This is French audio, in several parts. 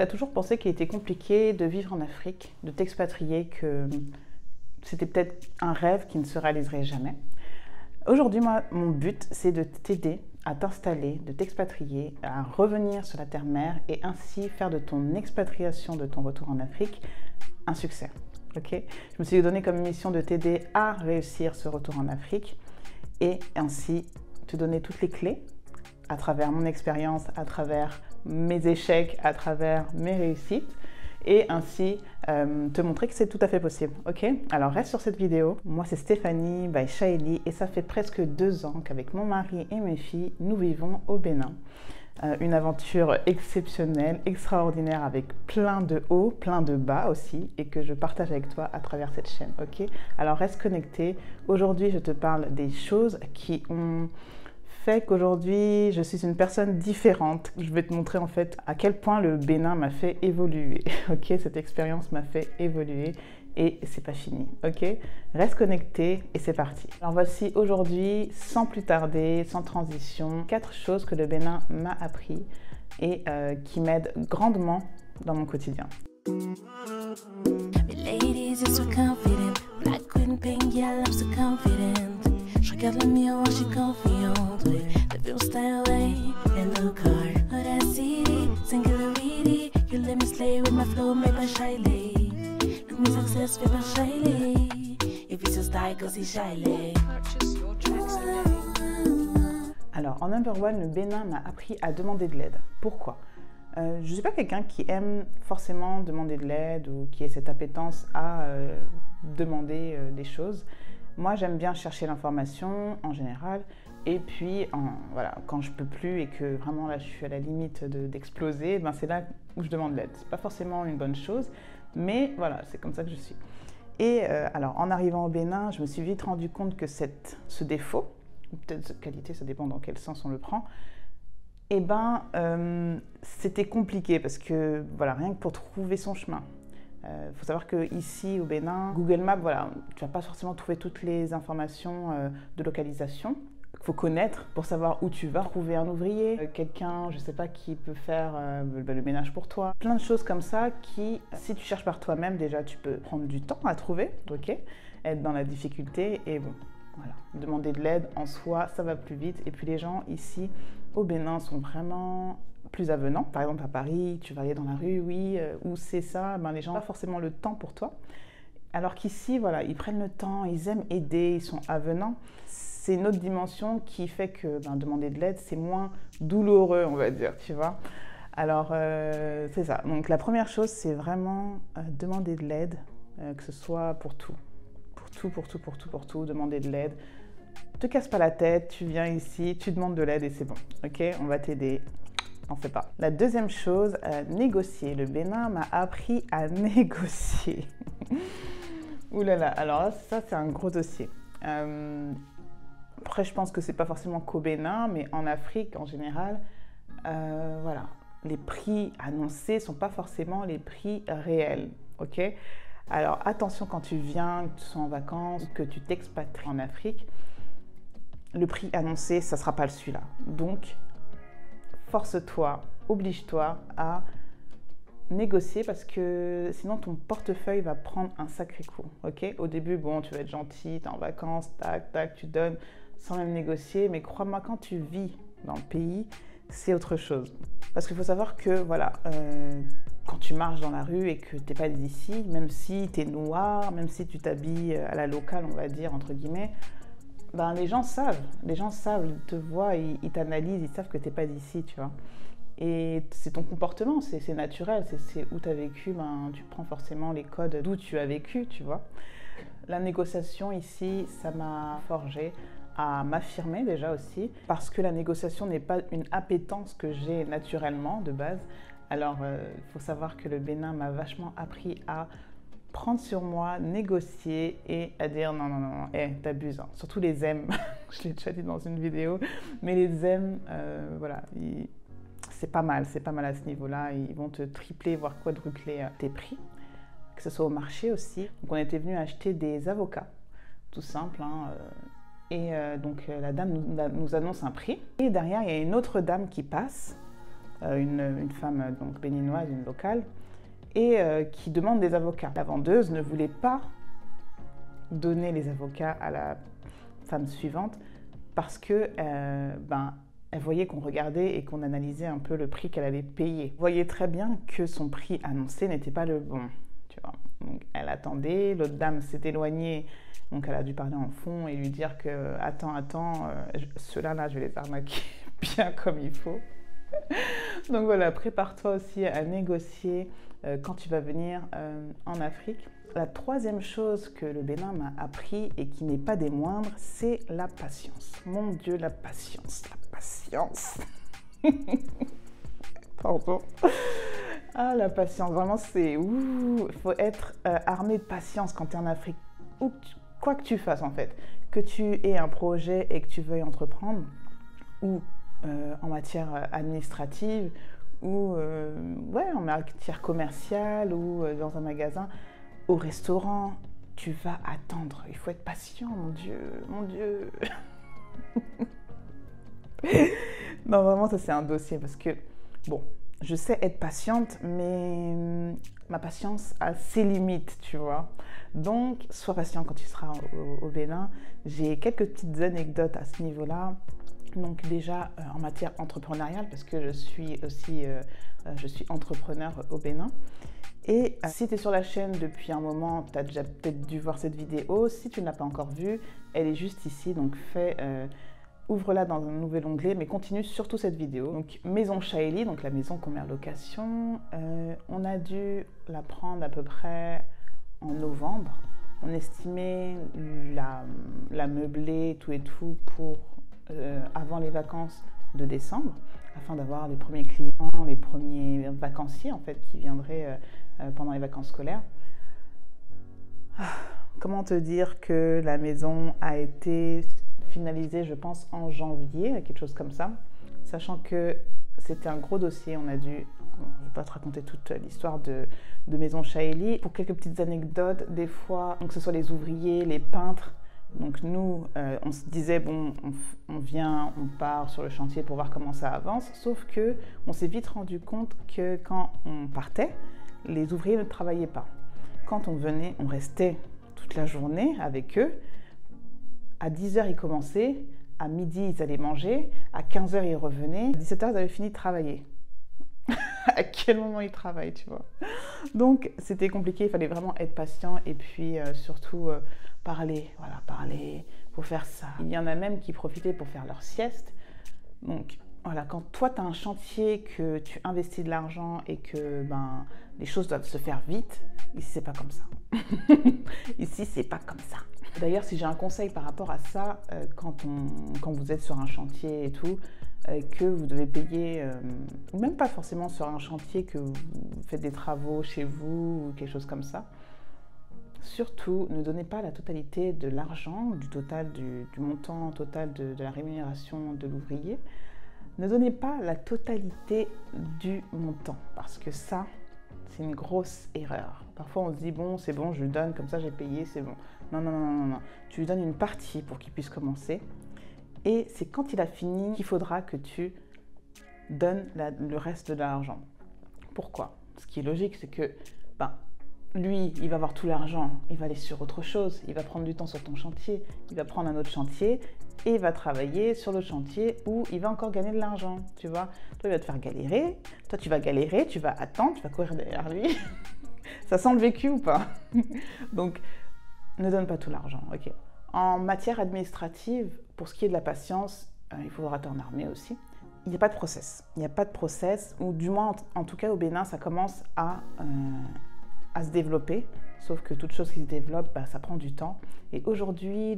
Tu as toujours pensé qu'il était compliqué de vivre en Afrique, de t'expatrier, que c'était peut-être un rêve qui ne se réaliserait jamais. Aujourd'hui, moi, mon but, c'est de t'aider à t'installer, de t'expatrier, à revenir sur la terre-mère et ainsi faire de ton expatriation, de ton retour en Afrique, un succès. Okay, je me suis donné comme mission de t'aider à réussir ce retour en Afrique et ainsi te donner toutes les clés à travers mon expérience, à travers mes échecs, à travers mes réussites et ainsi te montrer que c'est tout à fait possible. Ok? Alors reste sur cette vidéo. Moi c'est Stéphanie by Shaeli et ça fait presque 2 ans qu'avec mon mari et mes filles, nous vivons au Bénin. Une aventure exceptionnelle, extraordinaire avec plein de hauts, plein de bas aussi et que je partage avec toi à travers cette chaîne. Ok? Alors reste connecté. Aujourd'hui je te parle des choses qui ont fait qu'aujourd'hui je suis une personne différente. Je vais te montrer en fait à quel point le Bénin m'a fait évoluer. Ok, cette expérience m'a fait évoluer et c'est pas fini. Ok, reste connecté et c'est parti. Alors voici aujourd'hui, sans plus tarder, sans transition, 4 choses que le Bénin m'a appris et qui m'aident grandement dans mon quotidien. Je regarde le miroir, je suis confiante. The view stay away in the car. Audacity, singularity. You let me slay with my flow made by Shaeli. Look me success made by Shaeli. If it's a style, go see Shaeli. Alors, en number one, le Bénin m'a appris à demander de l'aide. Pourquoi? Je ne suis pas quelqu'un qui aime forcément demander de l'aide ou qui ait cette appétence à demander des choses. Moi, j'aime bien chercher l'information en général et puis voilà, quand je peux plus et que vraiment là je suis à la limite d'exploser, ben c'est là où je demande l'aide. C'est pas forcément une bonne chose, mais voilà, c'est comme ça que je suis. Et alors en arrivant au Bénin, je me suis vite rendu compte que ce défaut, ou peut-être cette qualité, ça dépend dans quel sens on le prend, et ben c'était compliqué parce que voilà, rien que pour trouver son chemin. Faut savoir qu'ici au Bénin, Google Maps, voilà, tu vas pas forcément trouver toutes les informations de localisation. Il faut connaître pour savoir où tu vas, trouver un ouvrier, quelqu'un, je sais pas, qui peut faire le ménage pour toi. Plein de choses comme ça qui, si tu cherches par toi-même, déjà tu peux prendre du temps à trouver, ok, être dans la difficulté et bon, voilà, demander de l'aide en soi, ça va plus vite. Et puis les gens ici au Bénin sont vraiment plus avenants. Par exemple à Paris, tu vas aller dans la rue, oui, où c'est ça, ben les gens n'ont pas forcément le temps pour toi. Alors qu'ici, voilà, ils prennent le temps, ils aiment aider, ils sont avenants. C'est une autre dimension qui fait que demander de l'aide, c'est moins douloureux, on va dire, tu vois. Alors c'est ça. Donc la première chose, c'est vraiment demander de l'aide, que ce soit pour tout. Pour tout, demander de l'aide. Te casse pas la tête, tu viens ici, tu demandes de l'aide et c'est bon. Ok, on va t'aider. On fait pas. La deuxième chose, négocier. Le Bénin m'a appris à négocier. Ouh là là, alors ça c'est un gros dossier. Après je pense que c'est pas forcément qu'au Bénin, mais en Afrique en général, voilà, les prix annoncés sont pas forcément les prix réels, ok? Alors attention quand tu viens, que tu sois en vacances, que tu t'expatries en Afrique, le prix annoncé, ça sera pas celui-là. Donc force-toi, oblige-toi à négocier parce que sinon ton portefeuille va prendre un sacré coup, ok? Au début, bon, tu vas être gentil, tu es en vacances, tac, tac, tu donnes sans même négocier, mais crois-moi, quand tu vis dans le pays, c'est autre chose. Parce qu'il faut savoir que, voilà, quand tu marches dans la rue et que tu n'es pas d'ici, même si tu es noir, même si tu t'habilles à la locale, on va dire, entre guillemets, ben, les gens savent, ils te voient, ils t'analysent, ils savent que tu n'es pas d'ici, tu vois. Et c'est ton comportement, c'est naturel, c'est où tu as vécu, ben, tu prends forcément les codes d'où tu as vécu, tu vois. La négociation ici, ça m'a forgé à m'affirmer déjà aussi, parce que la négociation n'est pas une appétence que j'ai naturellement de base. Alors, il faut savoir que le Bénin m'a vachement appris à prendre sur moi, négocier et à dire non, non, non, hey, t'abuses. Hein. Surtout les zèmes, je l'ai déjà dit dans une vidéo, mais les zèmes, voilà, c'est pas mal à ce niveau-là. Ils vont te tripler, voire quadrupler tes prix, que ce soit au marché aussi. Donc on était venu acheter des avocats, tout simple. Hein, donc la dame nous annonce un prix. Et derrière, il y a une autre dame qui passe une femme donc béninoise, une locale, et qui demande des avocats. La vendeuse ne voulait pas donner les avocats à la femme suivante parce que elle voyait qu'on regardait et qu'on analysait un peu le prix qu'elle allait payer. Vous voyez très bien que son prix annoncé n'était pas le bon, tu vois. Donc elle attendait, l'autre dame s'est éloignée, donc elle a dû parler en fond et lui dire que attends, ceux-là, je vais les arnaquer bien comme il faut. Donc voilà, prépare-toi aussi à négocier quand tu vas venir en Afrique. La troisième chose que le Bénin m'a appris et qui n'est pas des moindres, c'est la patience. Mon Dieu, la patience, la patience. Pardon. Ah, la patience, vraiment, c'est... Il faut être armé de patience quand tu es en Afrique. Quoi que tu fasses, en fait. Que tu aies un projet et que tu veuilles entreprendre, ou en matière administrative, ou en matière commerciale, ou dans un magasin, au restaurant, tu vas attendre. Il faut être patient, mon Dieu, mon Dieu. Non, vraiment, ça c'est un dossier parce que, bon, je sais être patiente, mais ma patience a ses limites, tu vois. Donc, sois patient quand tu seras au Bénin. J'ai quelques petites anecdotes à ce niveau-là. Donc déjà, en matière entrepreneuriale, parce que je suis aussi entrepreneur au Bénin. Et si tu es sur la chaîne depuis un moment, tu as déjà peut-être dû voir cette vidéo. Si tu ne l'as pas encore vue, elle est juste ici. Donc ouvre-la dans un nouvel onglet, mais continue surtout cette vidéo. Donc Maison Chaéli, donc la maison qu'on met en location, on a dû la prendre à peu près en novembre. On estimait la meubler, tout et tout, pour avant les vacances de décembre, afin d'avoir les premiers clients, les premiers vacanciers en fait qui viendraient pendant les vacances scolaires. Comment te dire que la maison a été finalisée, je pense, en janvier, quelque chose comme ça, sachant que c'était un gros dossier. On a dû, je ne vais pas te raconter toute l'histoire de Maison Chaéli. Pour quelques petites anecdotes, des fois, que ce soit les ouvriers, les peintres, donc nous, on se disait, bon, on vient, on part sur le chantier pour voir comment ça avance, sauf que on s'est vite rendu compte que quand on partait, les ouvriers ne travaillaient pas. Quand on venait, on restait toute la journée avec eux. À 10h, ils commençaient, à midi, ils allaient manger, à 15h, ils revenaient, à 17h, ils avaient fini de travailler. À quel moment ils travaillent, tu vois. Donc, c'était compliqué, il fallait vraiment être patient et puis surtout parler, voilà, parler pour faire ça. Il y en a même qui profitaient pour faire leur sieste. Donc, voilà, quand toi, tu as un chantier, que tu investis de l'argent et que les choses doivent se faire vite, ici, c'est pas comme ça. Ici, c'est pas comme ça. D'ailleurs, si j'ai un conseil par rapport à ça, quand vous êtes sur un chantier et tout, que vous devez payer, ou même pas forcément sur un chantier, que vous faites des travaux chez vous ou quelque chose comme ça, surtout, ne donnez pas la totalité de l'argent, du montant total de la rémunération de l'ouvrier. Ne donnez pas la totalité du montant, parce que ça, c'est une grosse erreur. Parfois, on se dit, bon, c'est bon, je lui donne, comme ça, j'ai payé, c'est bon. Non, non, non, non, non. Tu lui donnes une partie pour qu'il puisse commencer. Et c'est quand il a fini qu'il faudra que tu donnes le reste de l'argent. Pourquoi? Ce qui est logique, c'est que lui, il va avoir tout l'argent, il va aller sur autre chose, il va prendre du temps sur ton chantier, il va prendre un autre chantier et il va travailler sur le chantier où il va encore gagner de l'argent, tu vois. Toi, il va te faire galérer, toi, tu vas galérer, tu vas attendre, tu vas courir derrière lui. Ça sent le vécu ou pas? Donc, ne donne pas tout l'argent, ok. En matière administrative, pour ce qui est de la patience, il faudra t'en armer aussi. Il n'y a pas de process. Il n'y a pas de process, ou du moins, en tout cas au Bénin, ça commence à se développer. Sauf que toute chose qui se développe, ça prend du temps. Et aujourd'hui,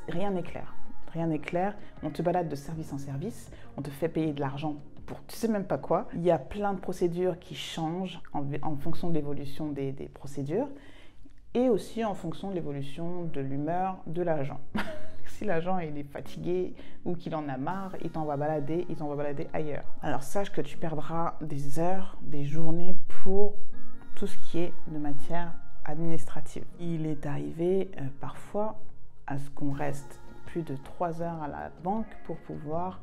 rien n'est clair. Rien n'est clair. On te balade de service en service. On te fait payer de l'argent pour tu sais même pas quoi. Il y a plein de procédures qui changent en fonction de l'évolution des procédures. Et aussi en fonction de l'évolution de l'humeur de l'agent. Si l'agent il est fatigué ou qu'il en a marre, il t'envoie balader ailleurs. Alors sache que tu perdras des heures, des journées pour tout ce qui est de matière administrative. Il est arrivé parfois à ce qu'on reste plus de 3 heures à la banque pour pouvoir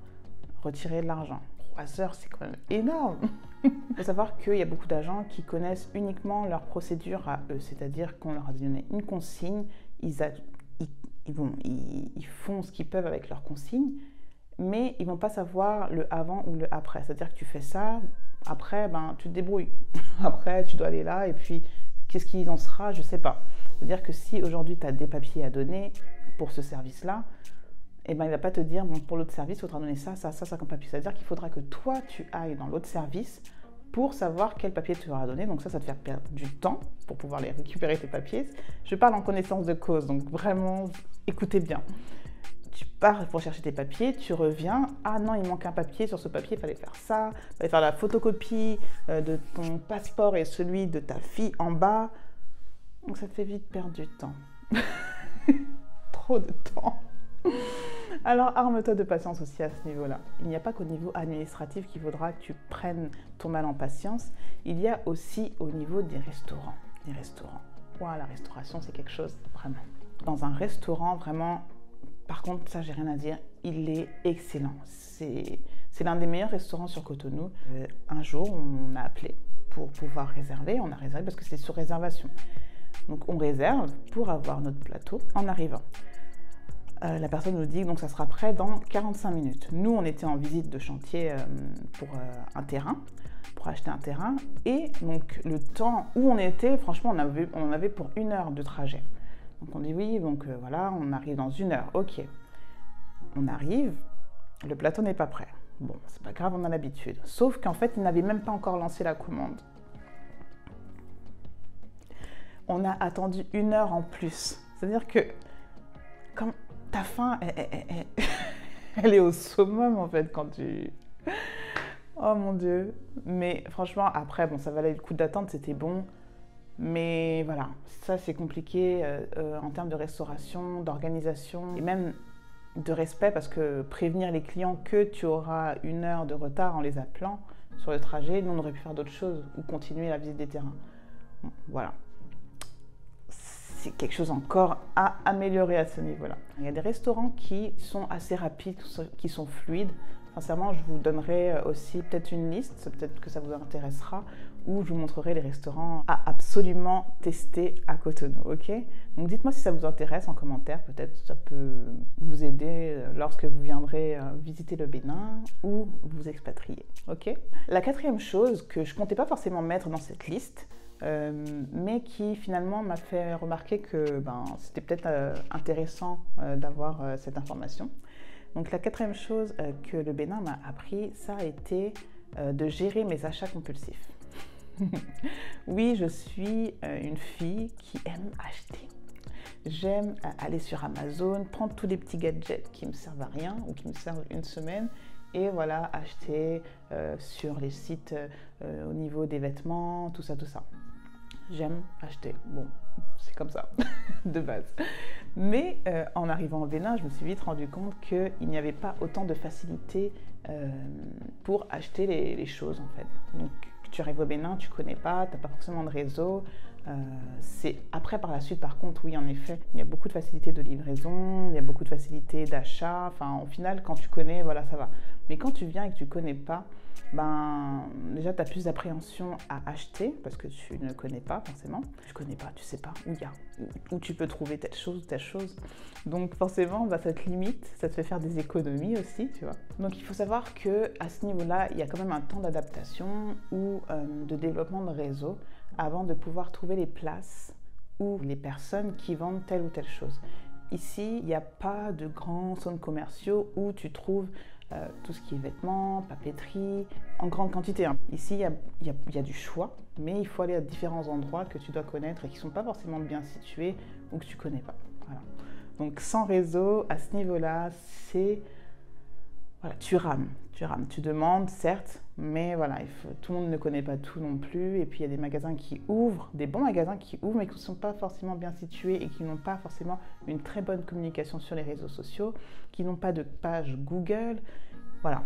retirer de l'argent. 3 heures, c'est quand même énorme. Il faut savoir qu'il y a beaucoup d'agents qui connaissent uniquement leur procédure à eux, c'est-à-dire qu'on leur a donné une consigne, ils font ce qu'ils peuvent avec leur consigne, mais ils ne vont pas savoir le avant ou le après. C'est-à-dire que tu fais ça, après, ben, tu te débrouilles. Après, tu dois aller là, et puis, qu'est-ce qu'il en sera, je ne sais pas. C'est-à-dire que si aujourd'hui, tu as des papiers à donner pour ce service-là, eh ben, il ne va pas te dire, bon, pour l'autre service, il faudra donner ça comme papier. C'est-à-dire qu'il faudra que toi, tu ailles dans l'autre service pour savoir quel papier tu auras donné. Donc ça te fait perdre du temps pour pouvoir les récupérer, tes papiers. Je parle en connaissance de cause, donc vraiment, écoutez bien. Tu pars pour chercher tes papiers, tu reviens, ah non, il manque un papier, sur ce papier, il fallait faire ça, il fallait faire la photocopie de ton passeport et celui de ta fille en bas. Donc ça te fait vite perdre du temps. Trop de temps. Alors arme-toi de patience aussi à ce niveau-là. Il n'y a pas qu'au niveau administratif qu'il faudra que tu prennes ton mal en patience, il y a aussi au niveau des restaurants. Les restaurants. Ouah, la restauration, c'est quelque chose vraiment. Dans un restaurant, vraiment, par contre, ça, j'ai rien à dire, il est excellent. C'est l'un des meilleurs restaurants sur Cotonou. Un jour, on a appelé pour pouvoir réserver. On a réservé parce que c'est sur réservation. Donc, on réserve pour avoir notre plateau en arrivant. La personne nous dit donc ça sera prêt dans 45 minutes. Nous, on était en visite de chantier pour un terrain, pour acheter un terrain. Et donc, le temps où on était, franchement, on avait pour 1 heure de trajet. Donc, on dit oui, donc voilà, on arrive dans 1 heure. Ok. On arrive, le plateau n'est pas prêt. Bon, c'est pas grave, on a l'habitude. Sauf qu'en fait, ils n'avaient même pas encore lancé la commande. On a attendu 1 heure en plus. C'est-à-dire que, comme ta faim, elle est au summum en fait quand tu... Oh mon Dieu. Mais franchement, après, bon, ça valait le coup d'attendre, c'était bon. Mais voilà, ça c'est compliqué en termes de restauration, d'organisation et même de respect parce que prévenir les clients que tu auras 1 heure de retard en les appelant sur le trajet, nous on aurait pu faire d'autres choses ou continuer la visite des terrains. Bon, voilà. C'est quelque chose encore à améliorer à ce niveau-là. Il y a des restaurants qui sont assez rapides, qui sont fluides. Sincèrement, je vous donnerai aussi peut-être une liste, peut-être que ça vous intéressera, où je vous montrerai les restaurants à absolument tester à Cotonou, ok? Donc dites-moi si ça vous intéresse en commentaire, peut-être ça peut vous aider lorsque vous viendrez visiter le Bénin ou vous expatrier, ok? La 4e chose que je ne comptais pas forcément mettre dans cette liste, mais qui finalement m'a fait remarquer que c'était peut-être intéressant d'avoir cette information. Donc la 4e chose que le Bénin m'a appris, ça a été de gérer mes achats compulsifs. Oui, je suis une fille qui aime acheter. J'aime aller sur Amazon, prendre tous les petits gadgets qui me servent à rien ou qui me servent une semaine et voilà, acheter sur les sites au niveau des vêtements, tout ça, tout ça. J'aime acheter. Bon, c'est comme ça, de base. Mais en arrivant au Bénin, je me suis vite rendu compte qu'il n'y avait pas autant de facilité pour acheter les choses, en fait. Donc, tu arrives au Bénin, tu ne connais pas, tu n'as pas forcément de réseau. Après, par la suite, par contre, oui, en effet, il y a beaucoup de facilité de livraison, il y a beaucoup de facilité d'achat. Enfin, au final, quand tu connais, voilà, ça va. Mais quand tu viens et que tu ne connais pas, déjà, tu as plus d'appréhension à acheter parce que tu ne connais pas forcément. Tu ne connais pas, tu ne sais pas où tu peux trouver telle chose ou telle chose. Donc, forcément, ça te limite, ça te fait faire des économies aussi, tu vois. Donc, il faut savoir qu'à ce niveau-là, il y a quand même un temps d'adaptation ou de développement de réseau avant de pouvoir trouver les places ou les personnes qui vendent telle ou telle chose. Ici, il n'y a pas de grands centres commerciaux où tu trouves tout ce qui est vêtements, papeterie, en grande quantité. Ici, il y a du choix, mais il faut aller à différents endroits que tu dois connaître et qui ne sont pas forcément bien situés ou que tu ne connais pas. Voilà. Donc sans réseau, à ce niveau-là, c'est... Voilà, tu rames, tu demandes, certes, mais voilà, tout le monde ne connaît pas tout non plus. Et puis il y a des magasins qui ouvrent, des bons magasins qui ouvrent, mais qui ne sont pas forcément bien situés et qui n'ont pas forcément une très bonne communication sur les réseaux sociaux, qui n'ont pas de page Google. Voilà.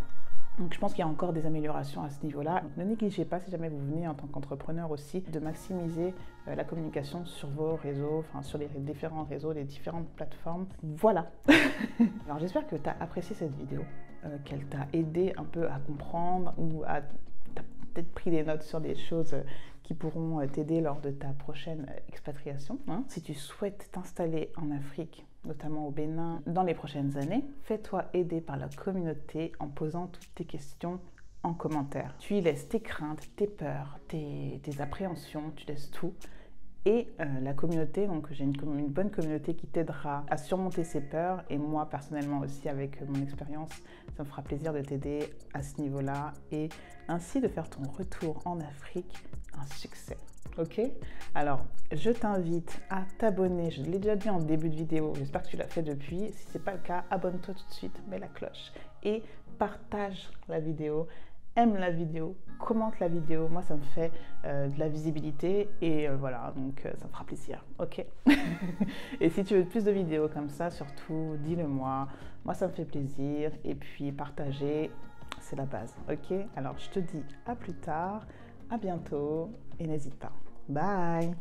Donc je pense qu'il y a encore des améliorations à ce niveau-là. Donc, ne négligez pas, si jamais vous venez en tant qu'entrepreneur aussi, de maximiser la communication sur vos réseaux, enfin sur les différents réseaux, les différentes plateformes. Voilà. Alors j'espère que tu as apprécié cette vidéo. qu'elle t'a aidé un peu à comprendre ou t'as peut-être pris des notes sur des choses qui pourront t'aider lors de ta prochaine expatriation. Hein. Si tu souhaites t'installer en Afrique, notamment au Bénin, dans les prochaines années, fais-toi aider par la communauté en posant toutes tes questions en commentaire. Tu y laisses tes craintes, tes peurs, tes appréhensions, tu laisses tout. Et la communauté, donc j'ai une bonne communauté qui t'aidera à surmonter ces peurs. Et moi, personnellement aussi, avec mon expérience, ça me fera plaisir de t'aider à ce niveau-là et ainsi de faire ton retour en Afrique un succès. Ok? Alors, je t'invite à t'abonner. Je l'ai déjà dit en début de vidéo. J'espère que tu l'as fait depuis. Si ce n'est pas le cas, abonne-toi tout de suite, mets la cloche et partage la vidéo. Aime la vidéo, commente la vidéo, moi ça me fait de la visibilité et voilà, donc ça me fera plaisir, ok? Et si tu veux plus de vidéos comme ça, surtout dis-le moi ça me fait plaisir et puis partager, c'est la base, ok? Alors je te dis à plus tard, à bientôt et n'hésite pas, bye!